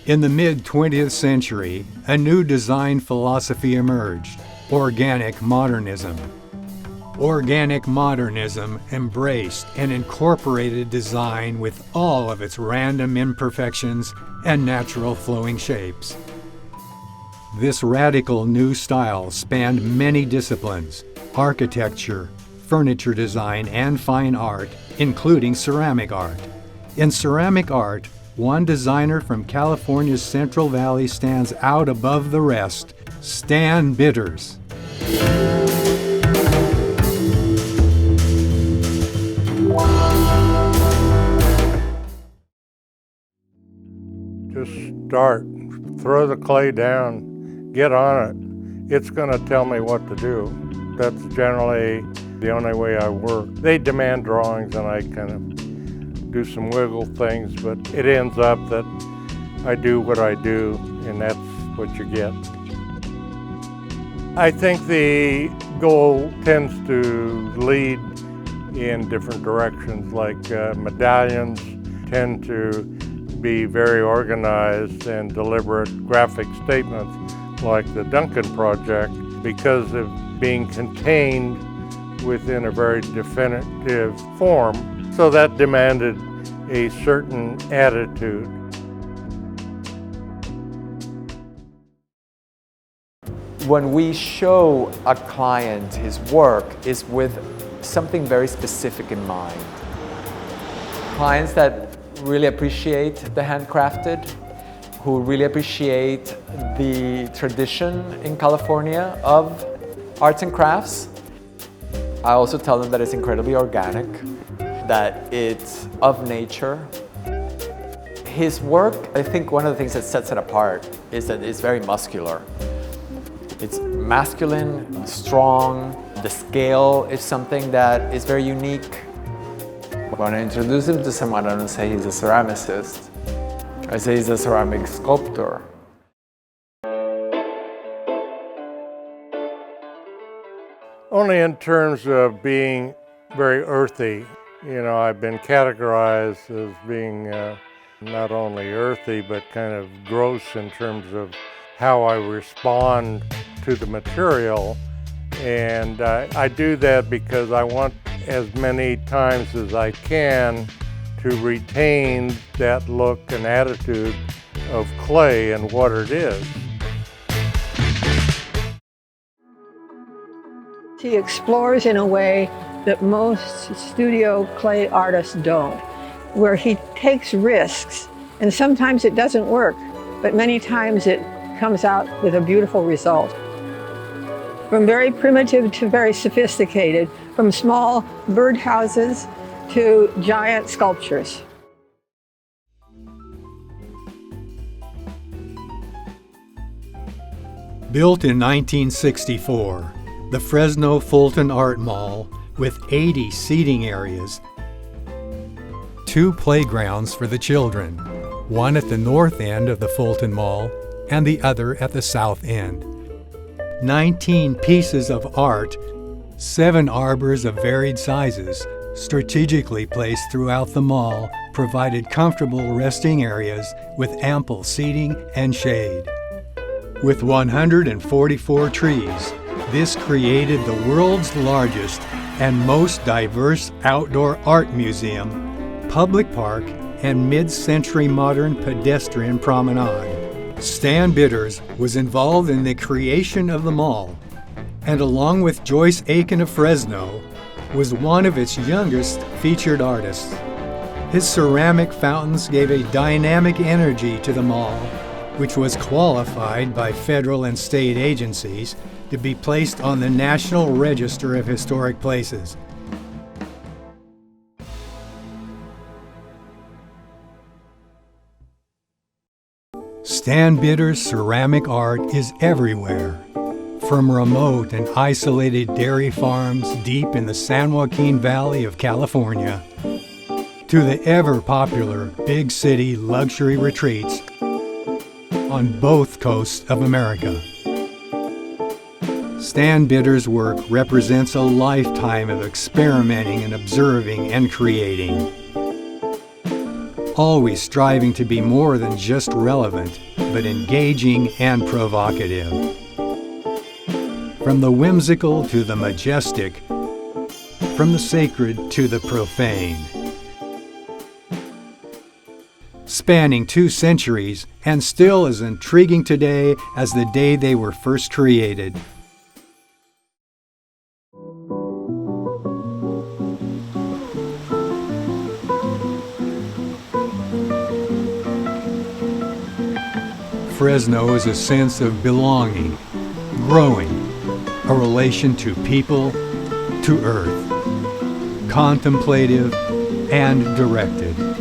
In the mid-20th century, a new design philosophy emerged: organic modernism. Organic modernism embraced and incorporated design with all of its random imperfections and natural flowing shapes. This radical new style spanned many disciplines: architecture, furniture design, and fine art, including ceramic art. In ceramic art, one designer from California's Central Valley stands out above the rest: Stan Bitters. Just start, throw the clay down, get on it. It's going to tell me what to do. That's generally the only way I work. They demand drawings and I kind of do some wiggle things, but it ends up that I do what I do, and that's what you get. I think the goal tends to lead in different directions, like medallions tend to be very organized and deliberate graphic statements, like the Duncan project, because of being contained within a very definitive form. So that demanded a certain attitude. When we show a client his work, is with something very specific in mind. Clients that really appreciate the handcrafted, who really appreciate the tradition in California of arts and crafts. I also tell them that it's incredibly organic, that it's of nature. His work, I think one of the things that sets it apart is that it's very muscular. It's masculine, strong. The scale is something that is very unique. When I introduce him to someone, I don't say he's a ceramicist. I say he's a ceramic sculptor. Only in terms of being very earthy. You know, I've been categorized as being not only earthy, but kind of gross in terms of how I respond to the material. And I do that because I want as many times as I can to retain that look and attitude of clay and what it is. He explores in a way that most studio clay artists don't, where he takes risks, and sometimes it doesn't work, but many times it comes out with a beautiful result. From very primitive to very sophisticated, from small birdhouses to giant sculptures. Built in 1964, the Fresno Fulton Art Mall, with 80 seating areas, 2 playgrounds for the children, one at the north end of the Fulton Mall and the other at the south end. 19 pieces of art, 7 arbors of varied sizes, strategically placed throughout the mall, provided comfortable resting areas with ample seating and shade. With 144 trees, this created the world's largest and most diverse outdoor art museum, public park, and mid-century modern pedestrian promenade. Stan Bitters was involved in the creation of the mall, and along with Joyce Aiken of Fresno, was one of its youngest featured artists. His ceramic fountains gave a dynamic energy to the mall, which was qualified by federal and state agencies to be placed on the National Register of Historic Places. Stan Bitters' ceramic art is everywhere, from remote and isolated dairy farms deep in the San Joaquin Valley of California, to the ever-popular big city luxury retreats on both coasts of America. Stan Bitters' work represents a lifetime of experimenting and observing and creating. always striving to be more than just relevant, but engaging and provocative. From the whimsical to the majestic, from the sacred to the profane. Spanning 2 centuries and still as intriguing today as the day they were first created. Fresno is a sense of belonging, growing, a relation to people, to earth, contemplative and directed.